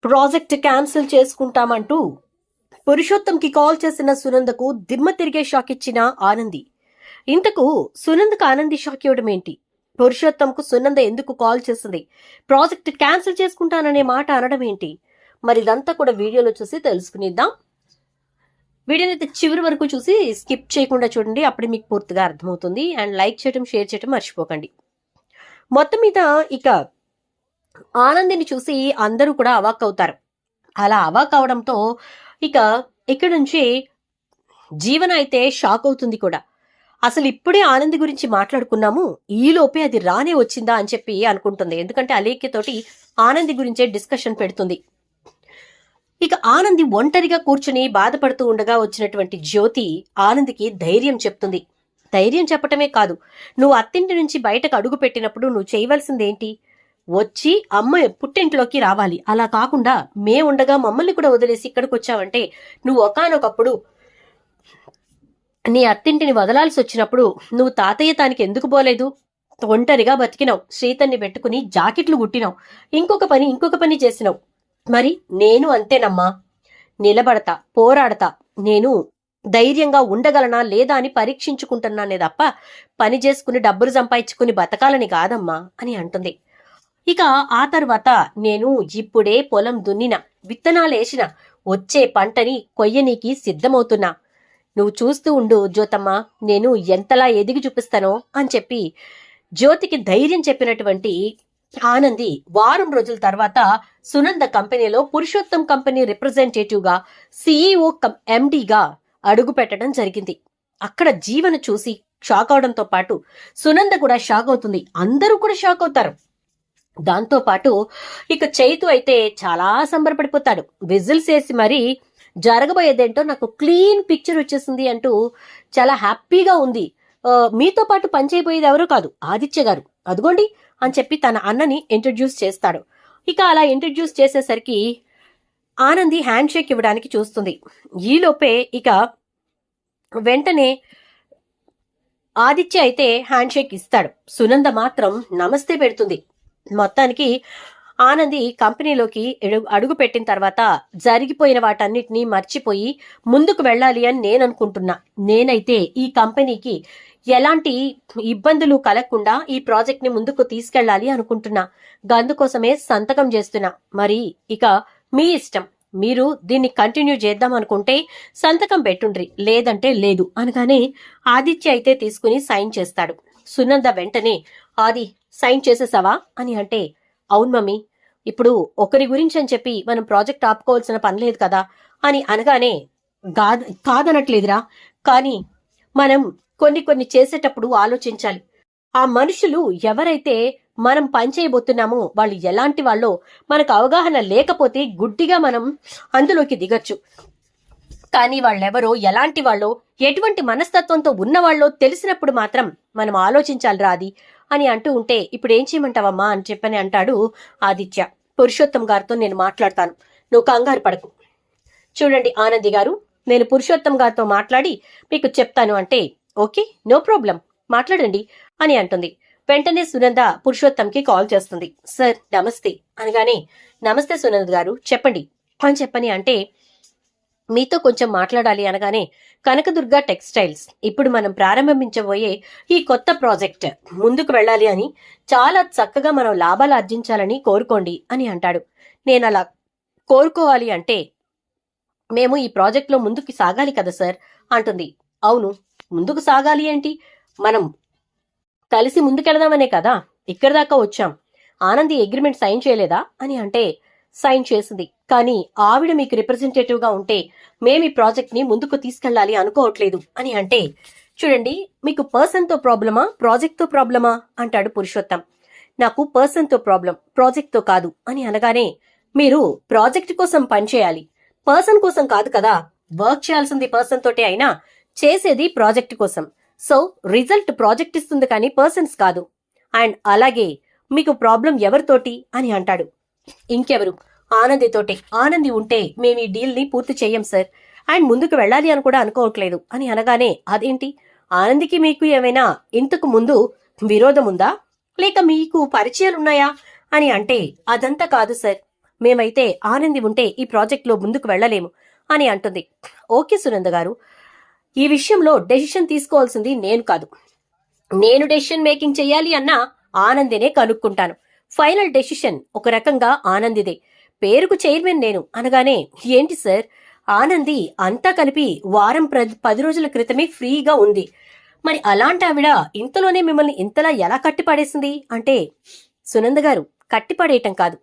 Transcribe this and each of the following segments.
Project cancel చేసుకుంటామంటూ పురుషోత్తంకి call చేసిన సునందకు దిమ్మ తిరిగే షాక్ ఇచ్చిన ఆనంది. ఇంతకు సునందకు ఆనంది షాక్ ఇవ్వడం ఏంటి? పురుషోత్తంకు సునంద ఎందుకు కాల్ చేసింది? ప్రాజెక్ట్ క్యాన్సిల్ చేసుకుంటాననే మాట అనడం ఏంటి? మరి ఇదంతా కూడా వీడియోలో చూసి తెలుసుకునిద్దాం. వీడియోని అయితే చివరి వరకు చూసి స్కిప్ చేయకుండా చూడండి, అప్పుడే మీకు పూర్తిగా అర్థమవుతుంది. అండ్ లైక్ చేయడం, షేర్ చేయడం మర్చిపోకండి. మొత్తం మీద ఇక ఆనందిని చూసి అందరూ కూడా అవాక్ అవుతారు. అలా అవాక్ అవడంతో ఇక ఇక్కడ నుంచి జీవన అయితే షాక్ అవుతుంది కూడా. అసలు ఇప్పుడే ఆనంది గురించి మాట్లాడుకున్నాము, ఈలోపే అది రానే వచ్చిందా అని చెప్పి అనుకుంటుంది. ఎందుకంటే అలేఖ్యతోటి ఆనంది గురించే డిస్కషన్ పెడుతుంది. ఇక ఆనంది ఒంటరిగా కూర్చుని బాధపడుతూ ఉండగా వచ్చినటువంటి జ్యోతి ఆనందికి ధైర్యం చెప్తుంది. ధైర్యం చెప్పటమే కాదు, నువ్వు అత్తింటి నుంచి బయటకు అడుగు పెట్టినప్పుడు నువ్వు చేయవలసిందేంటి? వచ్చి అమ్మ పుట్టింట్లోకి రావాలి. అలా కాకుండా ఉండగా మమ్మల్ని కూడా వదిలేసి ఇక్కడికి వచ్చావంటే నువ్వు ఒకానొకప్పుడు నీ అత్తింటిని వదలాల్సి వచ్చినప్పుడు నువ్వు తాతయ్య తానికి ఎందుకు పోలేదు? ఒంటరిగా బతికినావు, శ్రీతన్ని పెట్టుకుని జాకెట్లు కుట్టినావు, ఇంకొక పని చేసినావు. మరి నేను అంతేనమ్మా, నిలబడతా, పోరాడతా, నేను ధైర్యంగా ఉండగలనా లేదా అని పరీక్షించుకుంటున్నానే తప్ప పని చేసుకుని డబ్బులు సంపాదించుకుని బతకాలని కాదమ్మా అని అంటుంది. ఇక ఆ తర్వాత నేను ఇప్పుడే పొలం దున్నిన, విత్తనాలేసిన, వచ్చే పంటని కొయ్యనీకి సిద్ధమవుతున్నా. నువ్వు చూస్తూ ఉండు జ్యోతమ్మ, నేను ఎంతలా ఎదిగి చూపిస్తానో అని చెప్పి జ్యోతికి ధైర్యం చెప్పినటువంటి ఆనంది వారం రోజుల తర్వాత సునంద కంపెనీలో పురుషోత్తం కంపెనీ రిప్రజెంటేటివ్ గా, సిఇఓ ఎండిగా అడుగు పెట్టడం జరిగింది. అక్కడ జీవన చూసి షాక్ అవడంతో పాటు సునంద కూడా షాక్ అవుతుంది. అందరూ కూడా షాక్ అవుతారు. దాంతో పాటు ఇక చైతు అయితే చాలా సంబరపడిపోతాడు. విజిల్స్ వేసి మరి జరగబోయేదేంటో నాకు క్లీన్ పిక్చర్ వచ్చేసింది అంటూ చాలా హ్యాపీగా ఉంది. మీతో పాటు పనిచేయబోయేది ఎవరో కాదు, ఆదిత్య గారు, అదిగోండి అని చెప్పి తన అన్నని ఇంట్రడ్యూస్ చేస్తాడు. ఇక అలా ఇంట్రడ్యూస్ చేసేసరికి ఆనంది హ్యాండ్ షేక్ ఇవ్వడానికి చూస్తుంది. ఈలోపే ఇక వెంటనే ఆదిత్య అయితే హ్యాండ్ షేక్ ఇస్తాడు. సునంద మాత్రం నమస్తే పెడుతుంది. మొత్తానికి ఆనంది కంపెనీలోకి అడుగు పెట్టిన తర్వాత జరిగిపోయిన వాటన్నిటినీ మర్చిపోయి ముందుకు వెళ్ళాలి అని నేను అనుకుంటున్నా. నేనైతే ఈ కంపెనీకి ఎలాంటి ఇబ్బందులు కలగకుండా ఈ ప్రాజెక్ట్ ని ముందుకు తీసుకెళ్లాలి అనుకుంటున్నా. అందుకోసమే సంతకం చేస్తున్నా. మరి ఇక మీ ఇష్టం, మీరు దీన్ని కంటిన్యూ చేద్దాం అనుకుంటే సంతకం పెట్టుండ్రి, లేదంటే లేదు అనగానే ఆదిత్య అయితే తీసుకుని సైన్ చేస్తాడు. సునంద వెంటనే, ఆది సైన్ చేసేసావా అని అంటే, అవును మమ్మీ, ఇప్పుడు ఒకరి గురించి అని చెప్పి మనం ప్రాజెక్ట్ ఆపుకోవాల్సిన పని లేదు కదా అని అనగానే, కాదనట్లేదురా, కానీ మనం కొన్ని చేసేటప్పుడు ఆలోచించాలి. ఆ మనుషులు ఎవరైతే మనం పనిచేయబోతున్నామో వాళ్ళు ఎలాంటి వాళ్ళో మనకు అవగాహన లేకపోతే గుడ్డిగా మనం అందులోకి దిగచ్చు. కానీ వాళ్ళెవరో, ఎలాంటి వాళ్ళో, ఎటువంటి మనస్తత్వంతో ఉన్నవాళ్ళో తెలిసినప్పుడు మాత్రం మనం ఆలోచించాలి రాది అని అంటూ ఉంటే, ఇప్పుడు ఏం చేయమంటావమ్మా అని చెప్పని అంటాడు ఆదిత్య. పురుషోత్తం గారితో నేను మాట్లాడతాను, నువ్వు కంగారు పడకు. చూడండి ఆనంది గారు, నేను పురుషోత్తం గారితో మాట్లాడి మీకు చెప్తాను అంటే, ఓకే నో ప్రాబ్లం, మాట్లాడండి అని అంటుంది. వెంటనే సునంద పురుషోత్తంకి కాల్ చేస్తుంది. సార్ నమస్తే అనగానే, నమస్తే సునంద గారు, చెప్పండి అని చెప్పని అంటే, మీతో కొంచెం మాట్లాడాలి అనగానే, కనకదుర్గ టెక్స్టైల్స్ ఇప్పుడు మనం ప్రారంభించబోయే ఈ కొత్త ప్రాజెక్ట్ ముందుకు వెళ్ళాలి అని, చాలా చక్కగా మనం లాభాలు ఆర్జించాలని కోరుకోండి అని అంటాడు. నేను అలా కోరుకోవాలి అంటే మేము ఈ ప్రాజెక్ట్లో ముందుకు సాగాలి కదా సార్ అంటుంది. అవును, ముందుకు సాగాలి ఏంటి, మనం కలిసి ముందుకెళదామనే కదా ఇక్కడ దాకా వచ్చాం. ఆనంది అగ్రిమెంట్ సైన్ చేయలేదా అని అంటే, సైన్ చేసింది, కానీ ఆవిడ మీకు రిప్రజెంటేటివ్ గా ఉంటే మేము ఈ ప్రాజెక్ట్ ని ముందుకు తీసుకెళ్లాలి అనుకోవట్లేదు అని అంటే, చూడండి మీకు పర్సన్ తో ప్రాబ్లమా, ప్రాజెక్ట్ తో ప్రాబ్లమా అంటాడు పురుషోత్తం. నాకు పర్సన్ తో ప్రాబ్లం, ప్రాజెక్ట్ తో కాదు అని అనగానే, మీరు ప్రాజెక్ట్ కోసం పనిచేయాలి, పర్సన్ కోసం కాదు కదా. వర్క్ చేయాల్సింది పర్సన్ తోటే అయినా చేసేది ప్రాజెక్ట్ కోసం. సో రిజల్ట్ ప్రాజెక్ట్ ఇస్తుంది కానీ పర్సన్స్ కాదు. అండ్ అలాగే మీకు ప్రాబ్లం ఎవరితోటి అని అంటాడు. ఇంకెవరు, ఆనందితోటే. ఆనంది ఉంటే మేము ఈ డీల్ ని పూర్తి చెయ్యం సార్, అండ్ ముందుకు వెళ్ళాలి అని కూడా అనుకోవట్లేదు అని అనగానే, అదేంటి, ఆనందికి మీకు ఏమైనా ఇంతకు ముందు విరోధం ఉందా, లేక మీకు పరిచయాలున్నాయా అని అంటే, అదంతా కాదు సార్, మేమైతే ఆనంది ఉంటే ఈ ప్రాజెక్ట్లో ముందుకు వెళ్ళలేము అని అంటుంది. ఓకే సునంద గారు, ఈ విషయంలో డెసిషన్ తీసుకోవాల్సింది నేను కాదు. నేను డెసిషన్ మేకింగ్ చెయ్యాలి అన్నా ఆనందినే కనుక్కుంటాను. ఫైనల్ డెసిషన్ ఒక రకంగా ఆనందిదే. పేరుకు చైర్మన్ నేను అనగానే, ఏంటి సార్, ఆనంది అంతా కలిపి వారం 10 రోజుల క్రితమే ఫ్రీగా ఉంది. మరి అలాంటి ఆవిడ ఇంతలోనే మిమ్మల్ని ఇంతలా ఎలా కట్టిపడేసింది అంటే, సునంద గారు, కట్టిపడేయటం కాదు,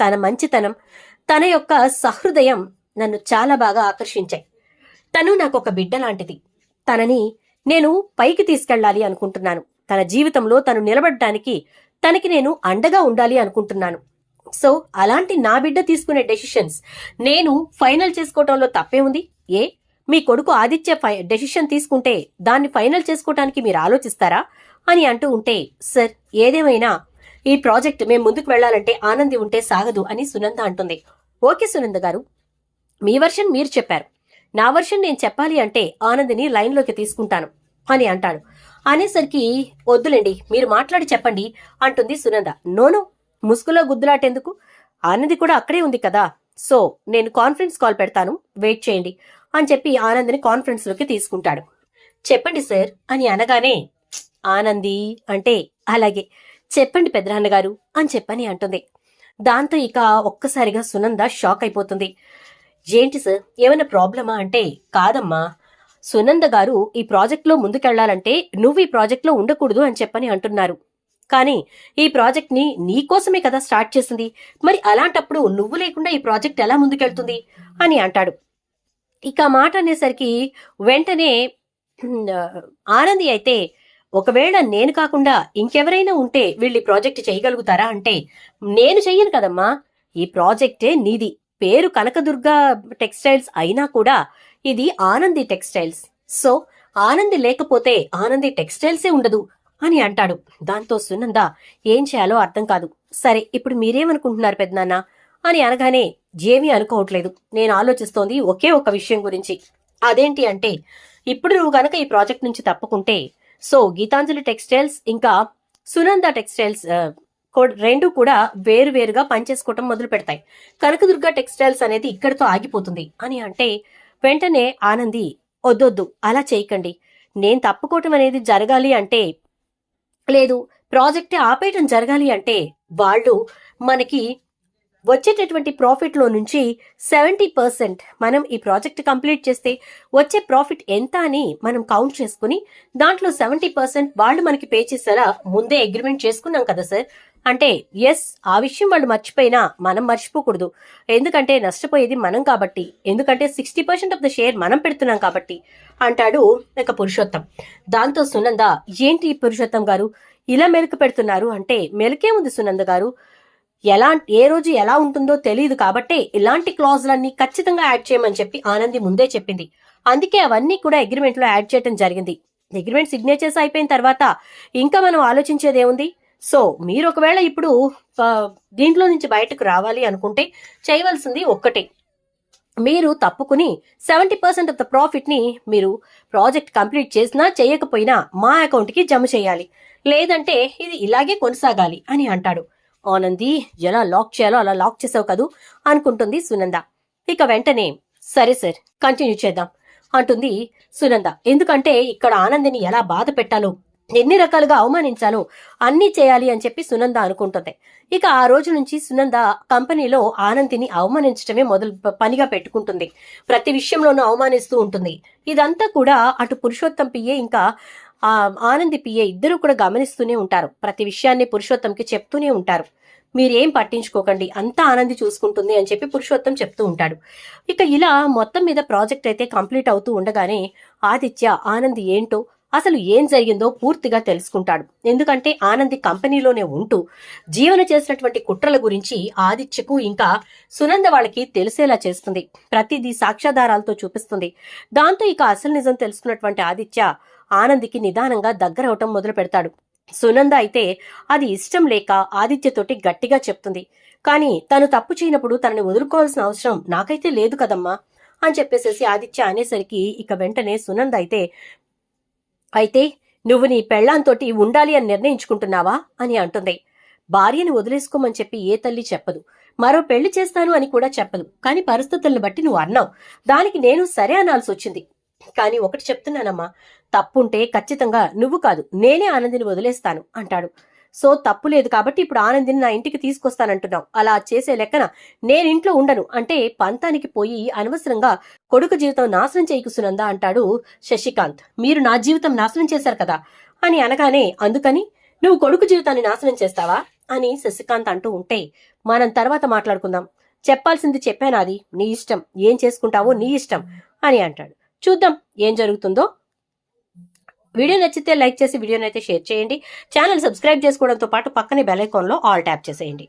తన మంచితనం, తన యొక్క సహృదయం నన్ను చాలా బాగా ఆకర్షించాయి. తను నాకొక బిడ్డ లాంటిది. తనని నేను పైకి తీసుకెళ్లాలి అనుకుంటున్నాను. తన జీవితంలో తను నిలబడడానికి తనకి నేను అండగా ఉండాలి అనుకుంటున్నాను. సో అలాంటి నా బిడ్డ తీసుకునే డెసిషన్స్ నేను ఫైనల్ చేసుకోవటంలో తప్పే ఉంది? ఏ, మీ కొడుకు ఆదిత్య డెసిషన్ తీసుకుంటే దాన్ని ఫైనల్ చేసుకోవటానికి మీరు ఆలోచిస్తారా అని అంటూ ఉంటే, సార్ ఏదేమైనా ఈ ప్రాజెక్ట్ మేము ముందుకు వెళ్లాలంటే ఆనంది ఉంటే సాగదు అని సునంద అంటుంది. ఓకే సునంద గారు, మీ వర్షన్ మీరు చెప్పారు, నా వర్షన్ నేను చెప్పాలి అంటే ఆనందిని లైన్లోకి తీసుకుంటాను అని అంటాడు. అనేసరికి, వద్దులేండి మీరు మాట్లాడి చెప్పండి అంటుంది సునంద. నోనో, ముసుగులో గుద్దులాటెందుకు, ఆనంది కూడా అక్కడే ఉంది కదా, సో నేను కాన్ఫరెన్స్ కాల్ పెడతాను, వెయిట్ చేయండి అని చెప్పి ఆనందిని కాన్ఫరెన్స్ లోకి తీసుకుంటాడు. చెప్పండి సార్ అని అనగానే, ఆనంది అంటే అలాగే చెప్పండి పెద్దనాన్నగారు అని చెప్పని అంటుంది. దాంతో ఇక ఒక్కసారిగా సునంద షాక్ అయిపోతుంది. ఏంటి సార్, ఏమైనా ప్రాబ్లమా అంటే, కాదమ్మా, సునంద గారు ఈ ప్రాజెక్ట్లో ముందుకెళ్లాలంటే నువ్వు ఈ ప్రాజెక్ట్లో ఉండకూడదు అని చెప్పని అంటున్నారు. కానీ ఈ ప్రాజెక్ట్ ని నీకోసమే కదా స్టార్ట్ చేసింది, మరి అలాంటప్పుడు నువ్వు లేకుండా ఈ ప్రాజెక్ట్ ఎలా ముందుకెళ్తుంది అని అంటాడు. ఇక మాట అనేసరికి వెంటనే ఆనంది అయితే, ఒకవేళ నేను కాకుండా ఇంకెవరైనా ఉంటే వీళ్ళు ఈ ప్రాజెక్ట్ చేయగలుగుతారా అంటే, నేను చెయ్యను కదమ్మా, ఈ ప్రాజెక్టే నీది. పేరు కనకదుర్గ టెక్స్టైల్స్ అయినా కూడా ఇది ఆనంది టెక్స్టైల్స్. సో ఆనంది లేకపోతే ఆనంది టెక్స్టైల్సే ఉండదు అని అంటాడు. దాంతో సునంద ఏం చేయాలో అర్థం కాదు. సరే ఇప్పుడు మీరేమనుకుంటున్నారు పెద్దనాన్న అని అనగానే, ఏమీ అనుకోవట్లేదు, నేను ఆలోచిస్తోంది ఒకే ఒక విషయం గురించి. అదేంటి అంటే, ఇప్పుడు నువ్వు గనక ఈ ప్రాజెక్ట్ నుంచి తప్పుకుంటే, సో గీతాంజలి టెక్స్టైల్స్ ఇంకా సునంద టెక్స్టైల్స్ రెండు కూడా వేరువేరుగా పనిచేసుకోవటం మొదలు పెడతాయి. కనకదుర్గ టెక్స్టైల్స్ అనేది ఇక్కడితో ఆగిపోతుంది అని అంటే, వెంటనే ఆనంది, వద్దొద్దు అలా చేయకండి, నేను తప్పుకోవటం అనేది జరగాలి అంటే, లేదు ప్రాజెక్టే ఆపేయటం జరగాలి అంటే, వాళ్ళు మనకి వచ్చేటటువంటి ప్రాఫిట్లో నుంచి 70% మనం ఈ ప్రాజెక్ట్ కంప్లీట్ చేస్తే వచ్చే ప్రాఫిట్ ఎంత అని మనం కౌంట్ చేసుకుని దాంట్లో 70% వాళ్ళు మనకి పే చేసేలా ముందే అగ్రిమెంట్ చేసుకున్నాం కదా సార్ అంటే, ఎస్, ఆ విషయం వాళ్ళు మర్చిపోయినా మనం మర్చిపోకూడదు. ఎందుకంటే నష్టపోయేది మనం కాబట్టి, ఎందుకంటే 60% ఆఫ్ ద షేర్ మనం పెడుతున్నాం కాబట్టి అంటాడు ఇక పురుషోత్తం. దాంతో సునంద, ఏంటి పురుషోత్తం గారు ఇలా మెలకు పెడుతున్నారు అంటే, మెలకే ఉంది సునంద గారు, ఏ రోజు ఎలా ఉంటుందో తెలియదు కాబట్టి ఇలాంటి క్లాజులన్నీ ఖచ్చితంగా యాడ్ చేయమని చెప్పి ఆనంది ముందే చెప్పింది. అందుకే అవన్నీ కూడా అగ్రిమెంట్ లో యాడ్ చేయడం జరిగింది. అగ్రిమెంట్ సిగ్నేచర్స్ అయిపోయిన తర్వాత ఇంకా మనం ఆలోచించేది ఏముంది? సో మీరు ఒకవేళ ఇప్పుడు దీంట్లో నుంచి బయటకు రావాలి అనుకుంటే చేయవలసింది ఒక్కటే, మీరు తప్పుకుని 70% ఆఫ్ ద ప్రాఫిట్ ని మీరు ప్రాజెక్ట్ కంప్లీట్ చేసినా చేయకపోయినా మా అకౌంట్ కి జమ చేయాలి, లేదంటే ఇది ఇలాగే కొనసాగాలి అని అంటాడు. ఆనంది, ఎలా లాక్ చేయాలో అలా లాక్ చేసావు కదూ అనుకుంటుంది సునంద. ఇక వెంటనే, సరే సార్ కంటిన్యూ చేద్దాం అంటుంది సునంద. ఎందుకంటే ఇక్కడ ఆనందిని ఎలా బాధ పెట్టాలో, ఎన్ని రకాలుగా అవమానించాలో అన్నీ చేయాలి అని చెప్పి సునంద అనుకుంటుంది. ఇక ఆ రోజు నుంచి సునంద కంపెనీలో ఆనందిని అవమానించడమే పనిగా పెట్టుకుంటుంది. ప్రతి విషయంలోనూ అవమానిస్తూ ఉంటుంది. ఇదంతా కూడా అటు పురుషోత్తం పిఏ ఇంకా ఆనంది పిఏ ఇద్దరు కూడా గమనిస్తూనే ఉంటారు. ప్రతి విషయాన్ని పురుషోత్తంకి చెప్తూనే ఉంటారు. మీరేం పట్టించుకోకండి, అంతా ఆనంది చూసుకుంటుంది అని చెప్పి పురుషోత్తం చెప్తూ ఉంటాడు. ఇక ఇలా మొత్తం మీద ప్రాజెక్ట్ అయితే కంప్లీట్ అవుతూ ఉండగానే ఆదిత్య ఆనంది ఏంటో, అసలు ఏం జరిగిందో పూర్తిగా తెలుసుకుంటాడు. ఎందుకంటే ఆనంది కంపెనీలోనే ఉంటూ జీవన చేసినటువంటి కుట్రల గురించి ఆదిత్యకు ఇంకా సునంద వాళ్ళకి తెలిసేలా చేస్తుంది. ప్రతిదీ సాక్ష్యాధారాలతో చూపిస్తుంది. దాంతో ఇక అసలు నిజం తెలుసుకున్నటువంటి ఆదిత్య ఆనందికి నిదానంగా దగ్గరవటం మొదలు పెడతాడు. సునంద అయితే అది ఇష్టం లేక ఆదిత్యతోటి గట్టిగా చెప్తుంది. కానీ తను తప్పు చేయనప్పుడు తనని వదులుకోవాల్సిన అవసరం నాకైతే లేదు కదమ్మా అని చెప్పేసేసి ఆదిత్య అనేసరికి ఇక వెంటనే సునంద అయితే నువ్వు నీ పెళ్లాంతోటి ఉండాలి అని నిర్ణయించుకుంటున్నావా అని అంటుంది. భార్యని వదిలేసుకోమని చెప్పి ఏ తల్లి చెప్పదు. మరో పెళ్లి చేస్తాను అని కూడా చెప్పదు. కానీ పరిస్థితులను బట్టి నువ్వు అన్నావు, దానికి నేను సరే అనాల్సి వచ్చింది. కానీ ఒకటి చెప్తున్నానమ్మా, తప్పుంటే ఖచ్చితంగా నువ్వు కాదు నేనే ఆనందిని వదిలేస్తాను అంటాడు. సో తప్పు లేదు కాబట్టి ఇప్పుడు ఆనందిని నా ఇంటికి తీసుకొస్తానంటున్నావు. అలా చేసే లెక్కన నేనింట్లో ఉండను అంటే పంతానికి పోయి అనవసరంగా కొడుకు జీవితం నాశనం చేయకు సునంద అంటాడు శశికాంత్. మీరు నా జీవితం నాశనం చేశారు కదా అని అనగానే, అందుకని నువ్వు కొడుకు జీవితాన్ని నాశనం చేస్తావా అని శశికాంత్ అంటూ ఉంటే, మనం తర్వాత మాట్లాడుకుందాం, చెప్పాల్సింది చెప్పానాది, నీ ఇష్టం, ఏం చేసుకుంటావో నీ ఇష్టం అని అంటాడు. చూద్దాం ఏం జరుగుతుందో. వీడియో నచ్చితే లైక్ చేసి వీడియోని అయితే షేర్ చేయండి. ఛానల్ సబ్స్క్రైబ్ చేసుకోవడంతో పాటు పక్కనే బెల్ ఐకాన్లో ఆల్ ట్యాప్ చేసేయండి.